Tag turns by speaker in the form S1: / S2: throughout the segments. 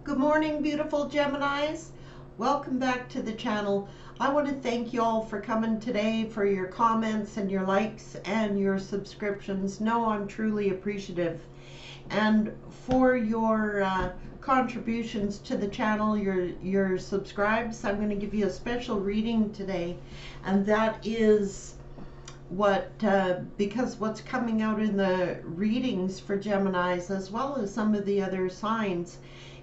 S1: Good morning, beautiful Geminis. Welcome back to the channel. I want to thank you all for coming today, for your comments and your likes and your subscriptions. No, I'm truly appreciative. And for your contributions to the channel, your subscribes, I'm going to give you a special reading today. And that is because what's coming out in the readings for Geminis, as well as some of the other signs,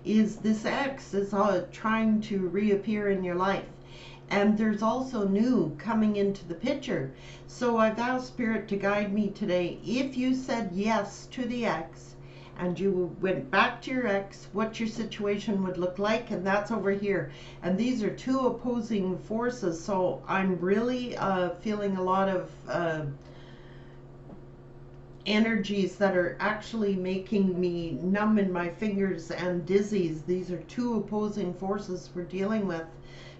S1: is this X is trying to reappear in your life. And there's also new coming into the picture. So I've asked Spirit to guide me today. If you said yes to the X and you went back to your ex, what your situation would look like, and that's over here. And these are two opposing forces, so I'm really feeling a lot of energies that are actually making me numb in my fingers and dizzy. These are two opposing forces we're dealing with.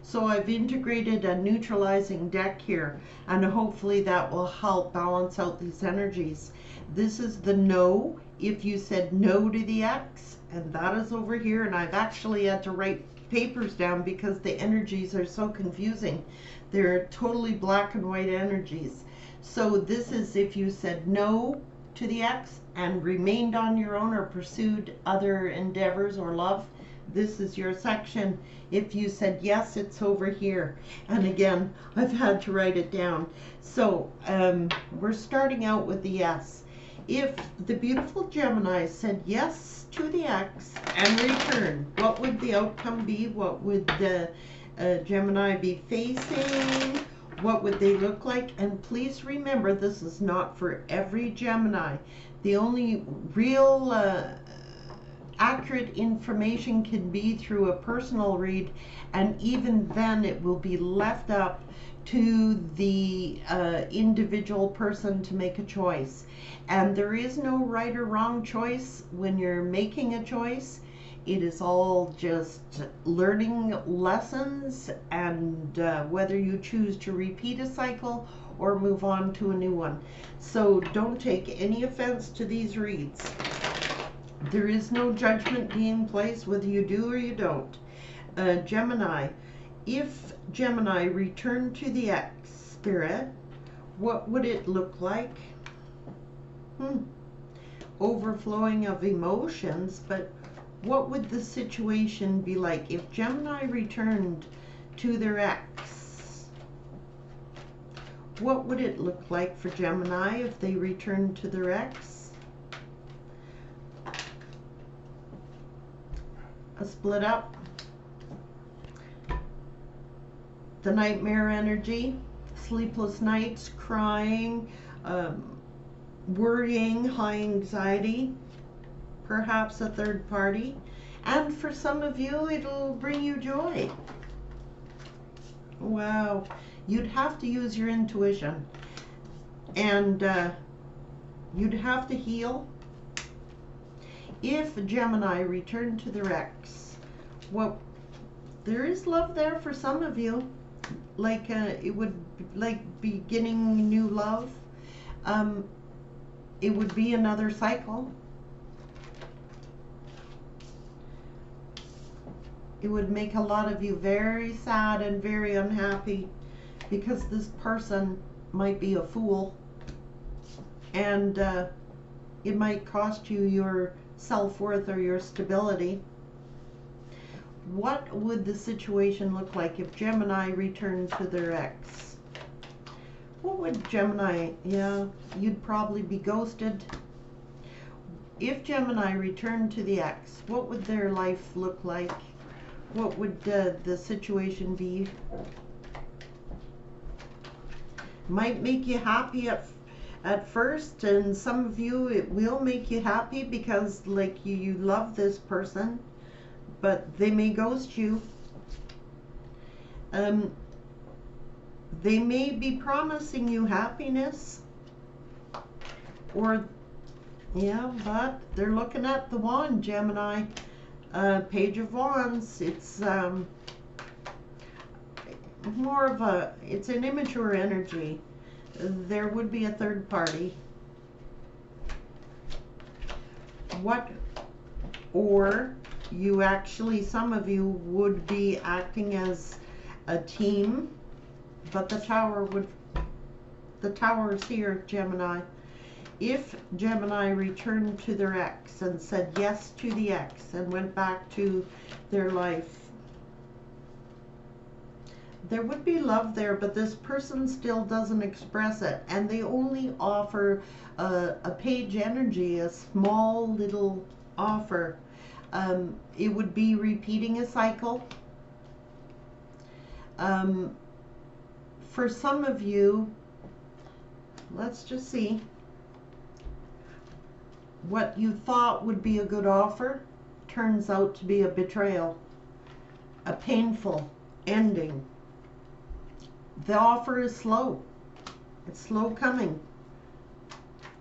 S1: So I've integrated a neutralizing deck here, and hopefully that will help balance out these energies. This is the no, if you said no to the X, and that is over here. And I've actually had to write papers down because the energies are so confusing. They're totally black and white energies. So this is if you said no to the X and remained on your own or pursued other endeavors or love. This is your section. If you said yes, it's over here. And again, I've had to write it down. So we're starting out with the yes. If the beautiful Gemini said yes to the X and returned, what would the outcome be? What would the Gemini be facing? What would they look like? And please remember, this is not for every Gemini. The only real accurate information can be through a personal read, and even then it will be left up to the individual person to make a choice. And there is no right or wrong choice when you're making a choice. It is all just learning lessons, and whether you choose to repeat a cycle or move on to a new one. So don't take any offense to these reads. There is no judgment being placed whether you do or you don't. Gemini, if Gemini returned to the X, Spirit, what would it look like? Overflowing of emotions, but what would the situation be like if Gemini returned to their X? What would it look like for Gemini if they returned to their X? A split up. The nightmare energy, sleepless nights, crying, worrying, high anxiety, perhaps a third party. And for some of you, it'll bring you joy. Wow. You'd have to use your intuition, and you'd have to heal. If Gemini returned to their X, well, there is love there for some of you. Like it would like beginning new love. It would be another cycle. It would make a lot of you very sad and very unhappy, because this person might be a fool, and it might cost you your self-worth or your stability. What would the situation look like if Gemini returned to their X? What would Gemini, yeah, you'd probably be ghosted. If Gemini returned to the X, what would their life look like? What would the situation be? Might make you happy at first, and some of you, it will make you happy because like you love this person, but they may ghost you. They may be promising you happiness, or yeah, but they're looking at the wand, Gemini. Page of Wands. It's more of it's an immature energy. There would be a third party. What, or You actually, some of you would be acting as a team, but the tower is here, Gemini. If Gemini returned to their ex and said yes to the ex and went back to their life, there would be love there, but this person still doesn't express it, and they only offer a page energy, a small little offer. It would be repeating a cycle. For some of you, let's just see, what you thought would be a good offer turns out to be a betrayal, a painful ending. The offer is slow. It's slow coming.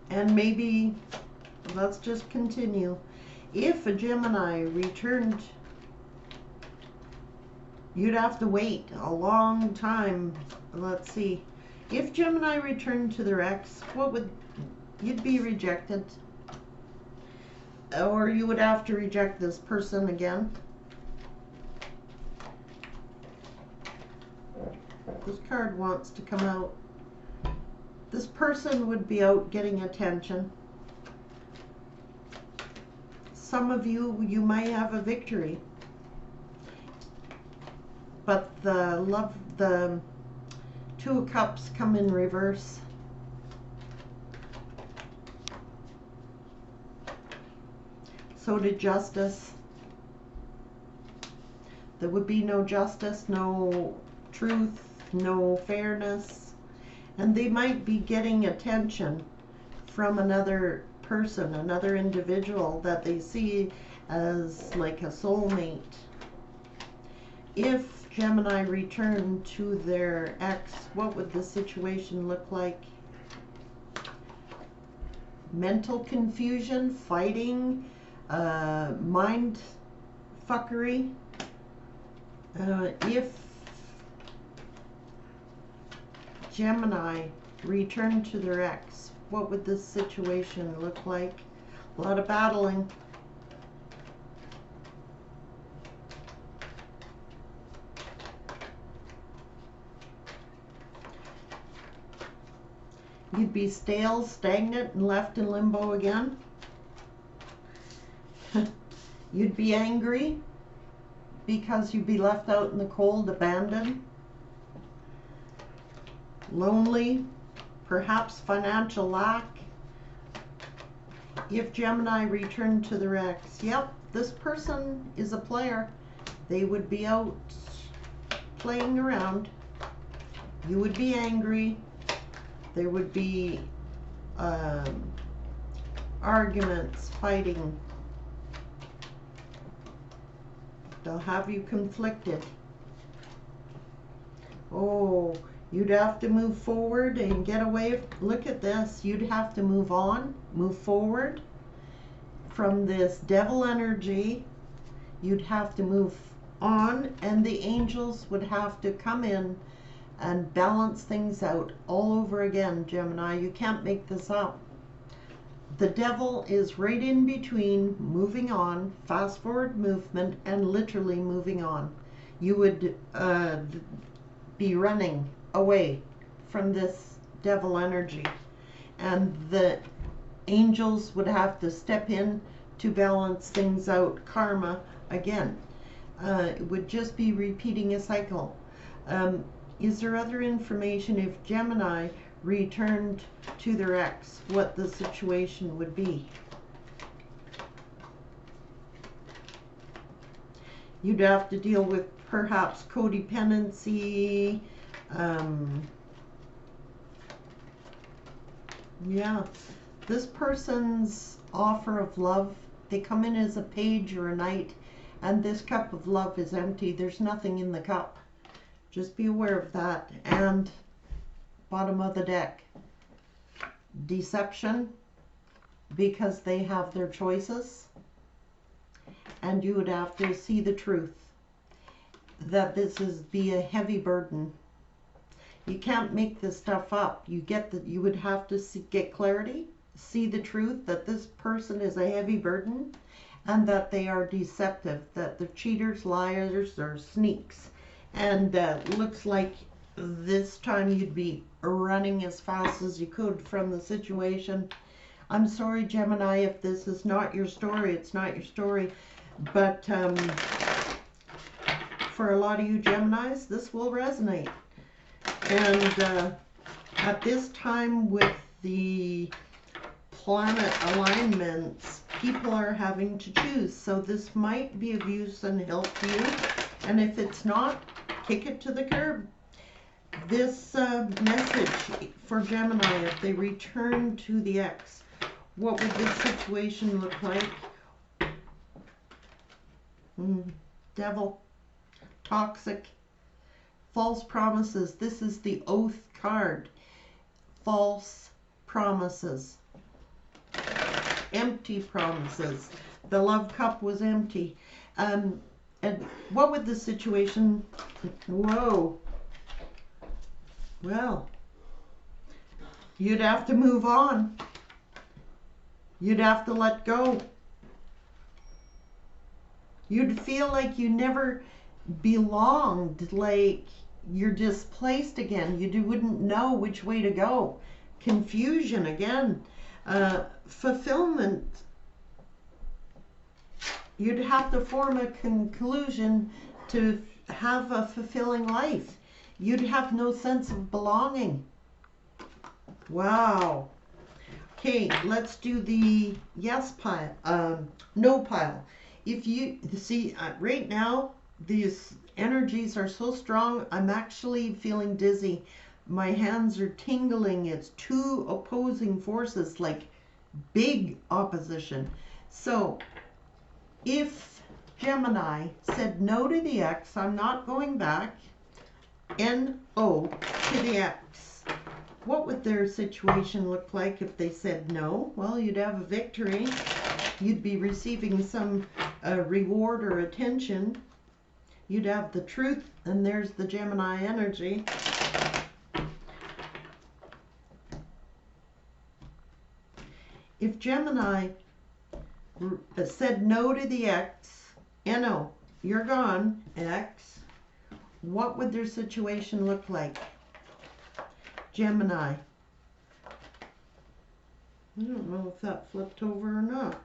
S1: And maybe, let's just continue. If a Gemini returned, you'd have to wait a long time. Let's see. If Gemini returned to their ex, you'd be rejected. Or you would have to reject this person again. This card wants to come out. This person would be out getting attention. Some of you might have a victory. But the Two of Cups come in reverse. So did justice. There would be no justice, no truth, no fairness. And they might be getting attention from another person, another individual that they see as like a soulmate. If Gemini returned to their ex, what would the situation look like? Mental confusion, fighting, mind fuckery. If Gemini returned to their ex, what would this situation look like? A lot of battling. You'd be stale, stagnant, and left in limbo again. You'd be angry because you'd be left out in the cold, abandoned. Lonely, perhaps financial lack. If Gemini returned to their ex, yep, this person is a player. They would be out playing around. You would be angry. There would be arguments, fighting. They'll have you conflicted. Oh, you'd have to move forward and get away. Look at this. You'd have to move on, move forward from this devil energy. You'd have to move on, and the angels would have to come in and balance things out all over again, Gemini. You can't make this up. The devil is right in between moving on, fast forward movement, and literally moving on. You would be running away from this devil energy, and the angels would have to step in to balance things out, karma again. It would just be repeating a cycle. Is there other information if Gemini returned to their ex, what the situation would be? You'd have to deal with perhaps codependency. Yeah, this person's offer of love, they come in as a page or a knight, and this cup of love is empty. There's nothing in the cup. Just be aware of that. And bottom of the deck, deception, because they have their choices, and you would have to see the truth that this is be a heavy burden. You can't make this stuff up. You would have to get clarity, see the truth that this person is a heavy burden, and that they are deceptive, that they're cheaters, liars, or sneaks. And looks like this time you'd be running as fast as you could from the situation. I'm sorry, Gemini, if this is not your story. It's not your story. But for a lot of you Geminis, this will resonate. And at this time with the planet alignments, people are having to choose. So this might be of use and help to you. And if it's not, kick it to the curb. This message for Gemini, if they return to the ex, what would this situation look like? Devil, toxic, false promises. This is the oath card. False promises. Empty promises. The love cup was empty. And what would the situation... Whoa. Well, you'd have to move on. You'd have to let go. You'd feel like you never belonged, like you're displaced again. You wouldn't know which way to go. Confusion again. Fulfillment. You'd have to form a conclusion to have a fulfilling life. You'd have no sense of belonging. Wow. Okay, let's do the yes pile, no pile. If you see, right now, these energies are so strong, I'm actually feeling dizzy. My hands are tingling. It's two opposing forces, like big opposition. So, if Gemini said no to the ex, I'm not going back, N-O to the ex, what would their situation look like if they said no? Well, you'd have a victory. You'd be receiving some reward or attention. You'd have the truth, and there's the Gemini energy. If Gemini said no to the ex, N-O, you're gone, ex, what would their situation look like? Gemini. I don't know if that flipped over or not.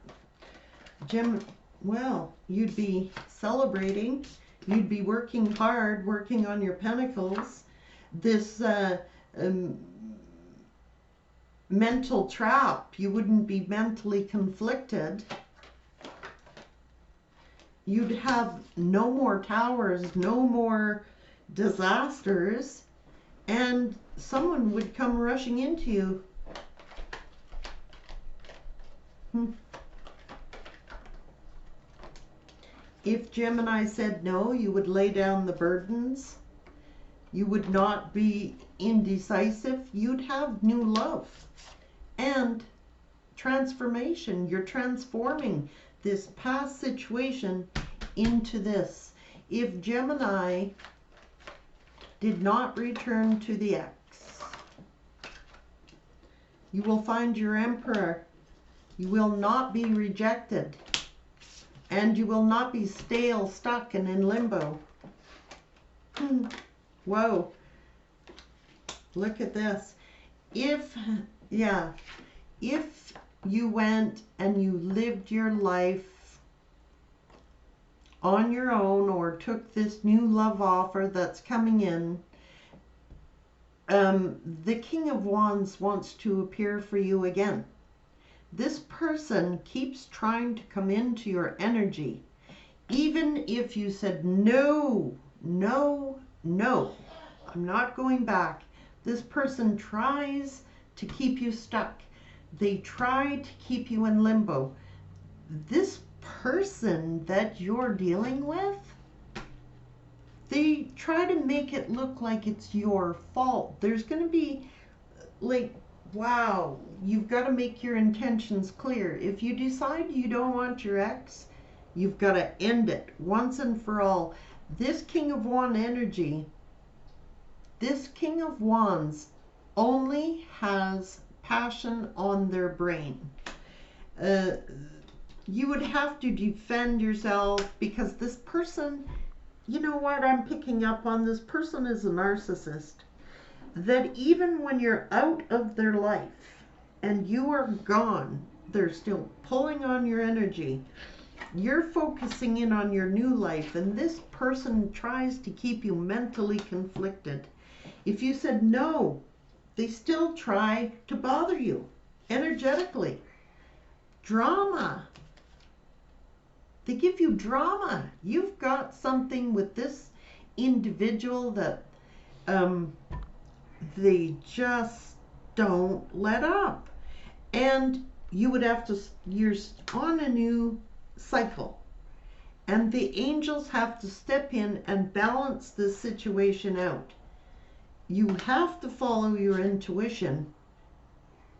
S1: Well, you'd be celebrating. You'd be working hard, working on your pentacles. This mental trap, you wouldn't be mentally conflicted. You'd have no more towers, no more disasters, and someone would come rushing into you. If Gemini said no, you would lay down the burdens. You would not be indecisive. You'd have new love and transformation. You're transforming this past situation into this. If Gemini did not return to the ex, you will find your emperor. You will not be rejected. And you will not be stale, stuck, and in limbo. Whoa. Look at this. If you went and you lived your life on your own or took this new love offer that's coming in, the King of Wands wants to appear for you again. This person keeps trying to come into your energy. Even if you said, no, no, no, I'm not going back. This person tries to keep you stuck. They try to keep you in limbo. This person that you're dealing with, they try to make it look like it's your fault. There's going to be like, wow, you've got to make your intentions clear. If you decide you don't want your ex, you've got to end it once and for all. This King of Wands energy, this King of Wands only has passion on their brain. you would have to defend yourself because this person, you know what I'm picking up on? This person is a narcissist. That even when you're out of their life and you are gone, they're still pulling on your energy. You're focusing in on your new life, and this person tries to keep you mentally conflicted. If you said no, they still try to bother you energetically. Drama. They give you drama. You've got something with this individual that they just don't let up. And you would have to, you're on a new cycle. And the angels have to step in and balance this situation out. You have to follow your intuition,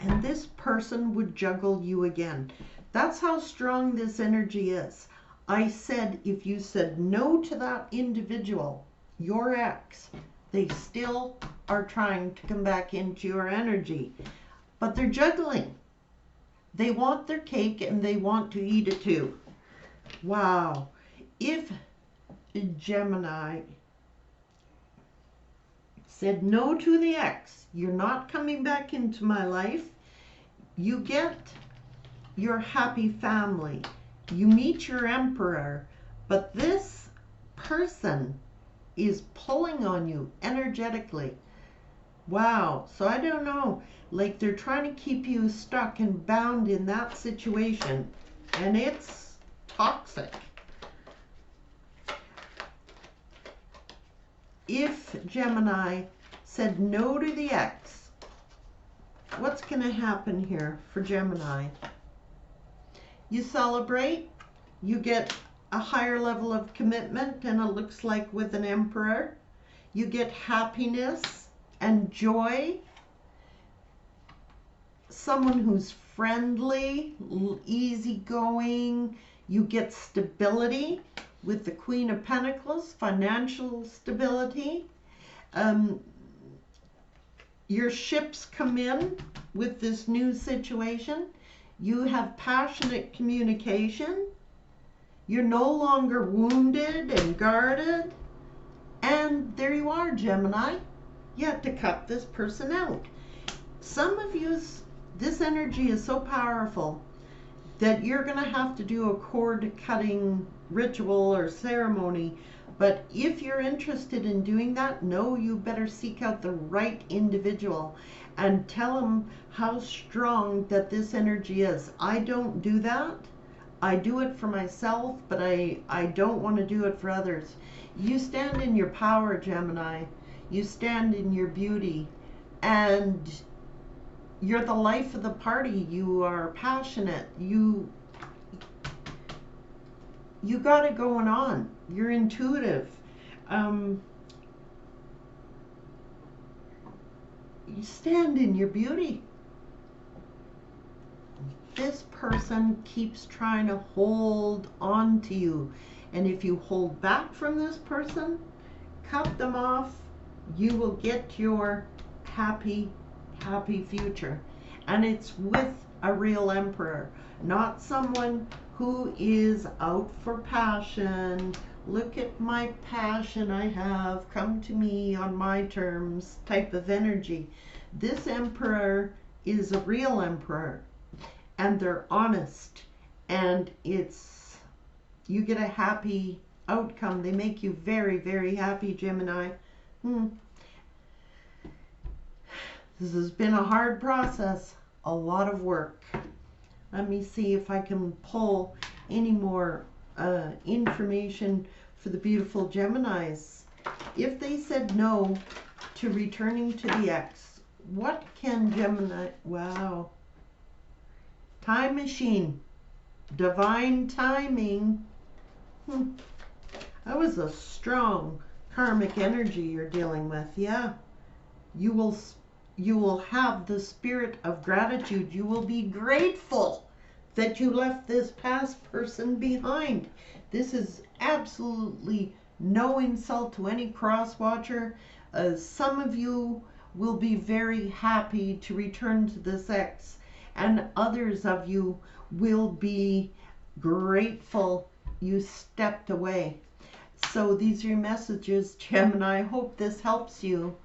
S1: and this person would juggle you again. That's how strong this energy is. I said if you said no to that individual, your ex, they still are trying to come back into your energy. But they're juggling. They want their cake and they want to eat it too. Wow. If Gemini said no to the ex, you're not coming back into my life, you get your happy family. You meet your emperor, but this person is pulling on you energetically. Wow. So I don't know, like they're trying to keep you stuck and bound in that situation, and it's toxic. If Gemini said no to the ex, what's going to happen here for Gemini? You celebrate, you get a higher level of commitment, and it looks like with an emperor, you get happiness and joy, someone who's friendly, easygoing, you get stability with the Queen of Pentacles, financial stability. Your ships come in with this new situation. You have passionate communication. You're no longer wounded and guarded. And there you are, Gemini. You have to cut this person out. Some of you, this energy is so powerful that you're going to have to do a cord cutting ritual or ceremony. But if you're interested in doing that, no, you better seek out the right individual and tell them how strong that this energy is. I don't do that. I do it for myself, but I don't want to do it for others. You stand in your power, Gemini. You stand in your beauty, and you're the life of the party. You are passionate. You got it going on. You're intuitive. You stand in your beauty. This person keeps trying to hold on to you. And if you hold back from this person, cut them off, you will get your happy future. And it's with a real emperor, not someone who is out for passion. Look at my passion I have, come to me on my terms type of energy. This emperor is a real emperor, and they're honest, and you get a happy outcome. They make you very happy, Gemini. This has been a hard process, a lot of work. Let me see if I can pull any more information for the beautiful Geminis. If they said no to returning to the ex, what can Gemini... Wow. Time machine. Divine timing. That was a strong karmic energy you're dealing with. Yeah. You will have the spirit of gratitude. You will be grateful that you left this past person behind. This is absolutely no insult to any cross watcher. Some of you will be very happy to return to this ex, and others of you will be grateful you stepped away. So these are your messages, Gemini. I hope this helps you.